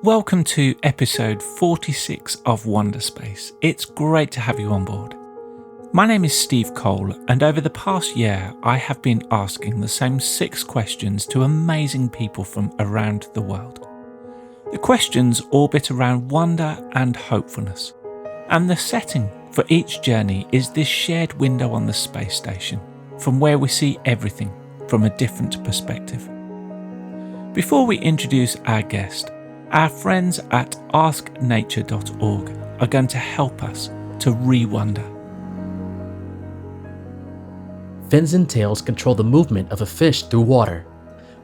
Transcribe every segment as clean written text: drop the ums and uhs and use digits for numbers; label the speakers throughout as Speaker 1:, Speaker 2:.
Speaker 1: Welcome to episode 46 of Wonderspace. It's great to have you on board. My name is Steve Cole, and over the past year I have been asking the same 6 questions to amazing people from around the world. The questions orbit around wonder and hopefulness, and the setting for each journey is this shared window on the space station, from where we see everything from a different perspective. Before we introduce our guest, our friends at asknature.org are going to help us to re-wonder.
Speaker 2: Fins and tails control the movement of a fish through water,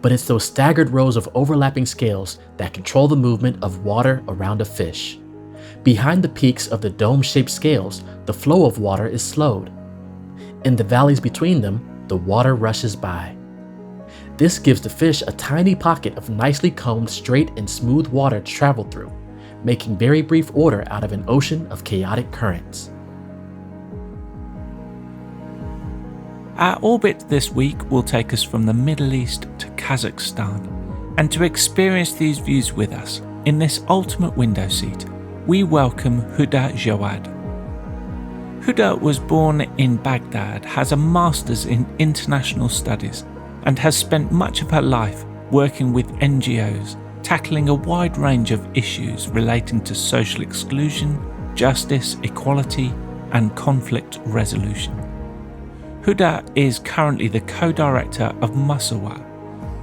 Speaker 2: but it's those staggered rows of overlapping scales that control the movement of water around a fish. Behind the peaks of the dome-shaped scales, the flow of water is slowed. In the valleys between them, the water rushes by. This gives the fish a tiny pocket of nicely combed, straight and smooth water to travel through, making very brief order out of an ocean of chaotic currents.
Speaker 1: Our orbit this week will take us from the Middle East to Kazakhstan, and to experience these views with us in this ultimate window seat, we welcome Huda Jawad. Huda was born in Baghdad, has a master's in international studies, and has spent much of her life working with NGOs, tackling a wide range of issues relating to social exclusion, justice, equality, and conflict resolution. Huda is currently the Co-Director of Musawah,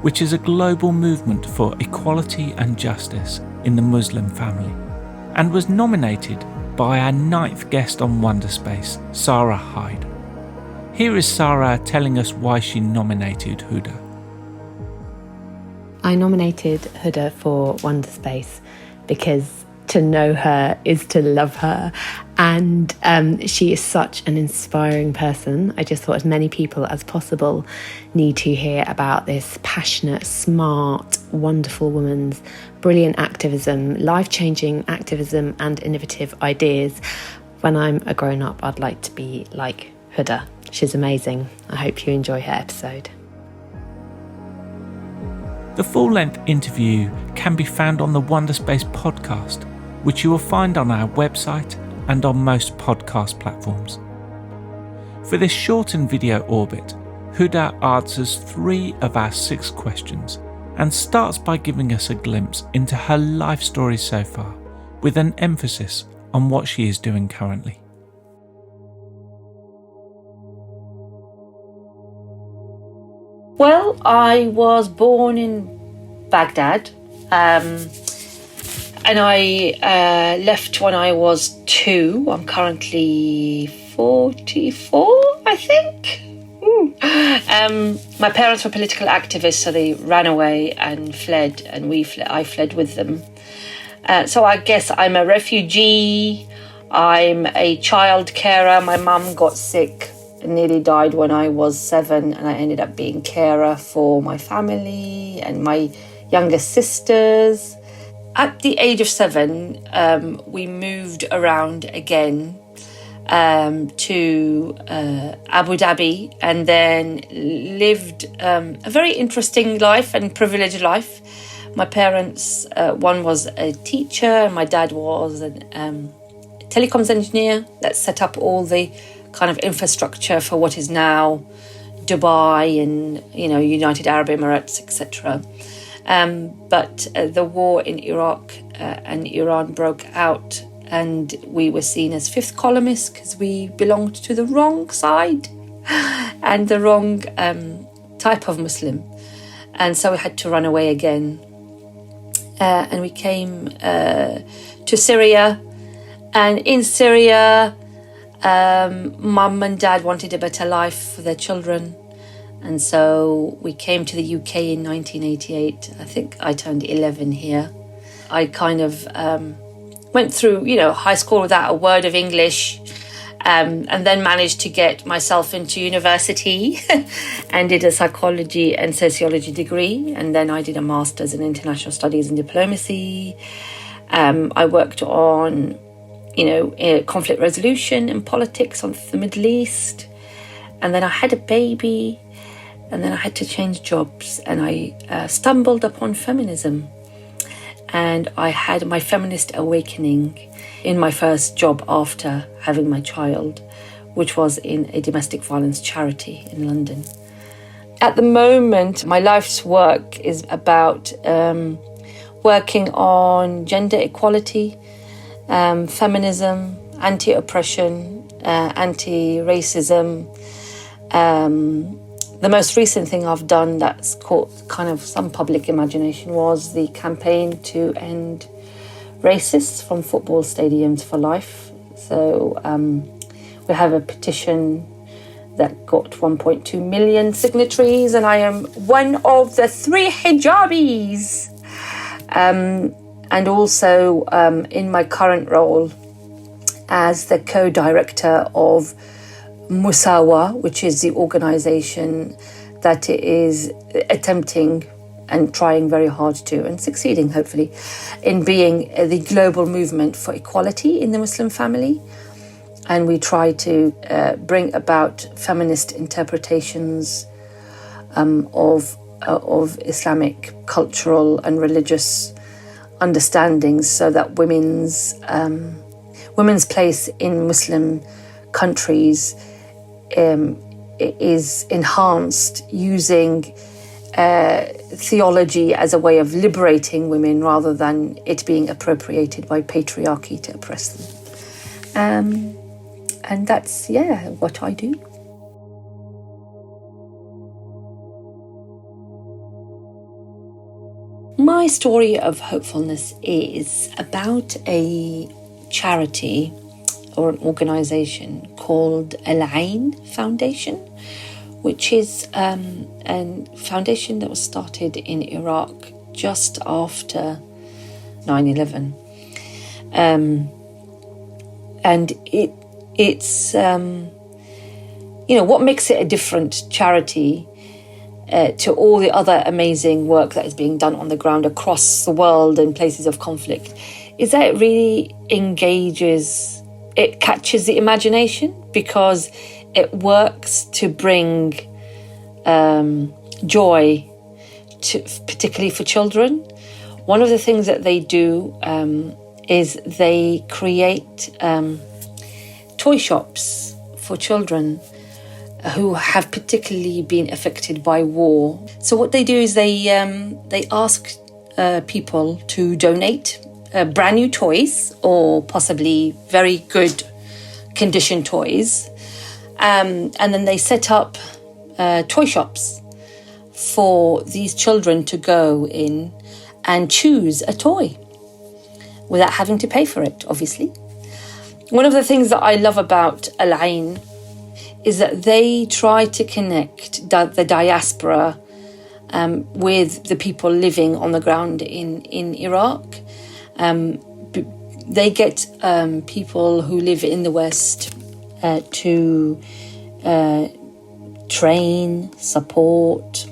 Speaker 1: which is a global movement for equality and justice in the Muslim family, and was nominated by our 9th guest on Wonderspace, Sara Hyde. Here is Sara telling us why she nominated Huda.
Speaker 3: I nominated Huda for Wonderspace because to know her is to love her, and she is such an inspiring person. I just thought as many people as possible need to hear about this passionate, smart, wonderful woman's brilliant activism, life-changing activism and innovative ideas. When I'm a grown-up, I'd like to be like Huda. She's amazing. I hope you enjoy her episode.
Speaker 1: The full-length interview can be found on the Wonderspace podcast, which you will find on our website and on most podcast platforms. For this shortened video orbit, Huda answers 3 of our 6 questions and starts by giving us a glimpse into her life story so far, with an emphasis on what she is doing currently.
Speaker 4: Well, I was born in Baghdad, and I left when I was 2. I'm currently 44, I think. My parents were political activists, so they ran away and fled, and I fled with them. So I guess I'm a refugee. I'm a child carer. My mum got sick and nearly died when I was 7, and I ended up being carer for my family and my younger sisters. At the age of 7, we moved around again to Abu Dhabi, and then lived a very interesting life and privileged life. My parents, one was a teacher, and my dad was a telecoms engineer that set up all the kind of infrastructure for what is now Dubai and, United Arab Emirates, etc. But the war in Iraq and Iran broke out, and we were seen as fifth columnists because we belonged to the wrong side and the wrong type of Muslim. And so we had to run away again. And we came to Syria. And in Syria, Mum and Dad wanted a better life for their children. And so we came to the UK in 1988. I think I turned 11 here. I kind of went through, high school without a word of English, and then managed to get myself into university and did a psychology and sociology degree. And then I did a master's in international studies and diplomacy. I worked on, conflict resolution and politics on the Middle East. And then I had a baby, and then I had to change jobs, and I stumbled upon feminism. and I had my feminist awakening in my first job after having my child, which was in a domestic violence charity in London. At the moment, my life's work is about working on gender equality, feminism, anti-oppression, anti-racism. The most recent thing I've done that's caught kind of some public imagination was the campaign to end racists from football stadiums for life. So we have a petition that got 1.2 million signatories, and I am one of the 3 Hijabis. And also in my current role as the Co-Director of Musawah, which is the organisation that is attempting and trying very hard to, and succeeding hopefully, in being the global movement for equality in the Muslim family. And we try to bring about feminist interpretations of Islamic cultural and religious understandings, so that women's place in Muslim countries is enhanced using theology as a way of liberating women rather than it being appropriated by patriarchy to oppress them. And that's, what I do. My story of hopefulness is about a charity or an organisation called Al-ayn Foundation, which is a foundation that was started in Iraq just after 9/11. And it's what makes it a different charity to all the other amazing work that is being done on the ground across the world in places of conflict is that it really it catches the imagination, because it works to bring joy, particularly for children. One of the things that they do is they create toy shops for children who have particularly been affected by war. So what they do is they ask people to donate brand new toys, or possibly very good condition toys, and then they set up toy shops for these children to go in and choose a toy without having to pay for it, obviously. One of the things that I love about Al-ayn is that they try to connect the diaspora with the people living on the ground in Iraq. They get people who live in the West to train, support,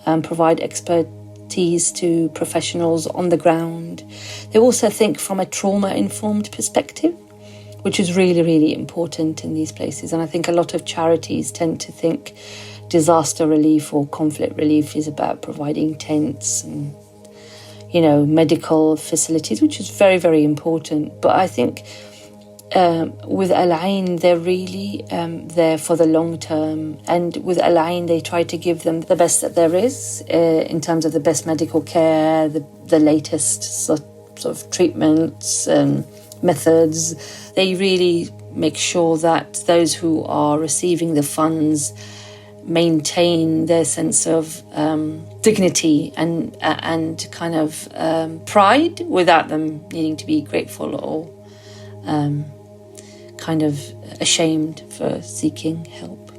Speaker 4: and provide expertise to professionals on the ground. They also think from a trauma-informed perspective, which is really, really important in these places. And I think a lot of charities tend to think disaster relief or conflict relief is about providing tents and, medical facilities, which is very, very important. But I think with Al-ayn, they're really there for the long term. And with Al-ayn, they try to give them the best that there is in terms of the best medical care, the latest sort of treatments and methods. They really make sure that those who are receiving the funds maintain their sense of dignity and kind of pride without them needing to be grateful or kind of ashamed for seeking help.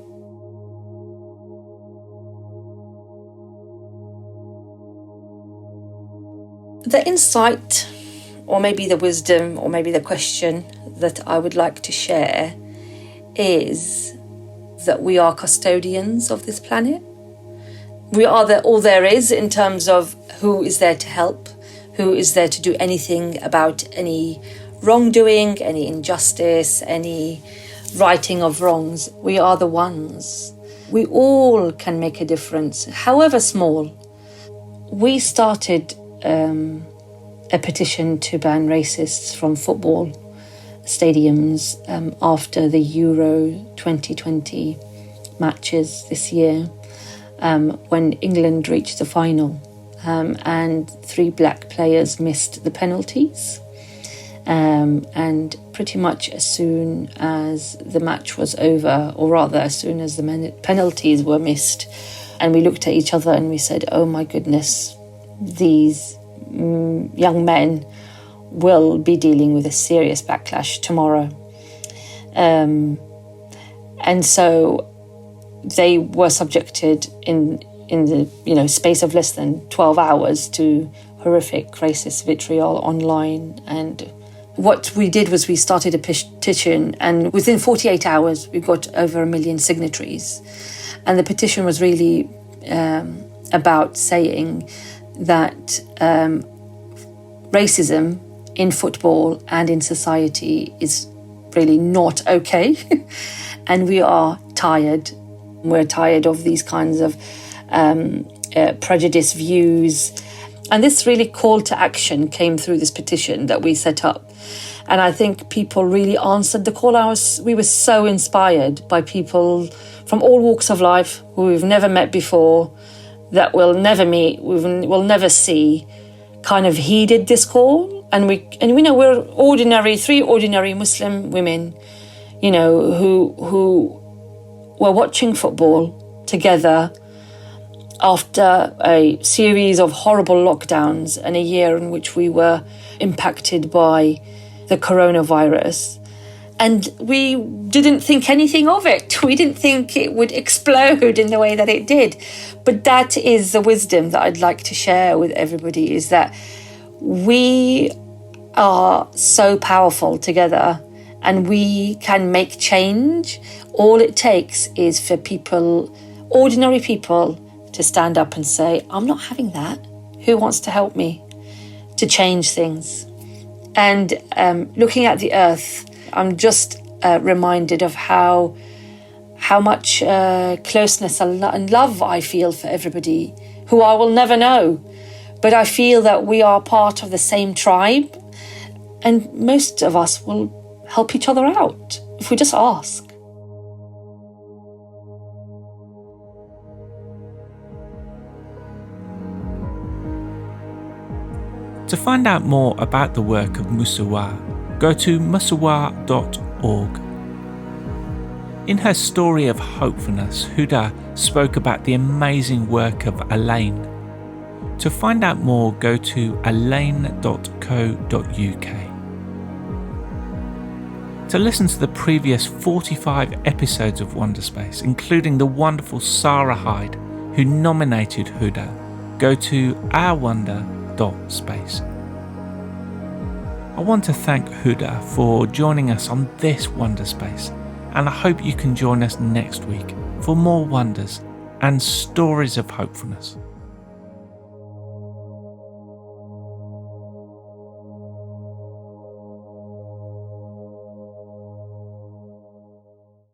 Speaker 4: The insight, or maybe the wisdom, or maybe the question that I would like to share is that we are custodians of this planet. We are all there is in terms of who is there to help, who is there to do anything about any wrongdoing, any injustice, any righting of wrongs. We are the ones. We all can make a difference, however small. We started a petition to ban racists from football stadiums after the Euro 2020 matches this year, when England reached the final and 3 black players missed the penalties. And pretty much as soon as the match was over, or rather as soon as the penalties were missed, and we looked at each other and we said, oh my goodness, these young men will be dealing with a serious backlash tomorrow. And so they were subjected in the space of less than 12 hours to horrific racist vitriol online. And what we did was we started a petition, and within 48 hours we got over 1 million signatories. And the petition was really about saying that racism in football and in society is really not okay. And we are tired. We're tired of these kinds of prejudiced views. And this really call to action came through this petition that we set up. And I think people really answered the call. We were so inspired by people from all walks of life who we've never met before, that we'll never meet, we'll never see, kind of heeded this call. And we know we're 3 ordinary Muslim women, who were watching football together after a series of horrible lockdowns and a year in which we were impacted by the coronavirus. And we didn't think anything of it. We didn't think it would explode in the way that it did. But that is the wisdom that I'd like to share with everybody, is that we are so powerful together and we can make change. All it takes is for people, ordinary people, to stand up and say, I'm not having that. Who wants to help me to change things? And looking at the earth, I'm just reminded of how much closeness and love I feel for everybody who I will never know. But I feel that we are part of the same tribe, and most of us will help each other out if we just ask.
Speaker 1: To find out more about the work of Musawah, go to musawah.org. In her story of hopefulness, Huda spoke about the amazing work of Al-ayn. To find out more, go to al-ayn.co.uk. To listen to the previous 45 episodes of Wonderspace, including the wonderful Sara Hyde, who nominated Huda, go to ourwonder.space. I want to thank Huda for joining us on this Wonderspace, and I hope you can join us next week for more wonders and stories of hopefulness.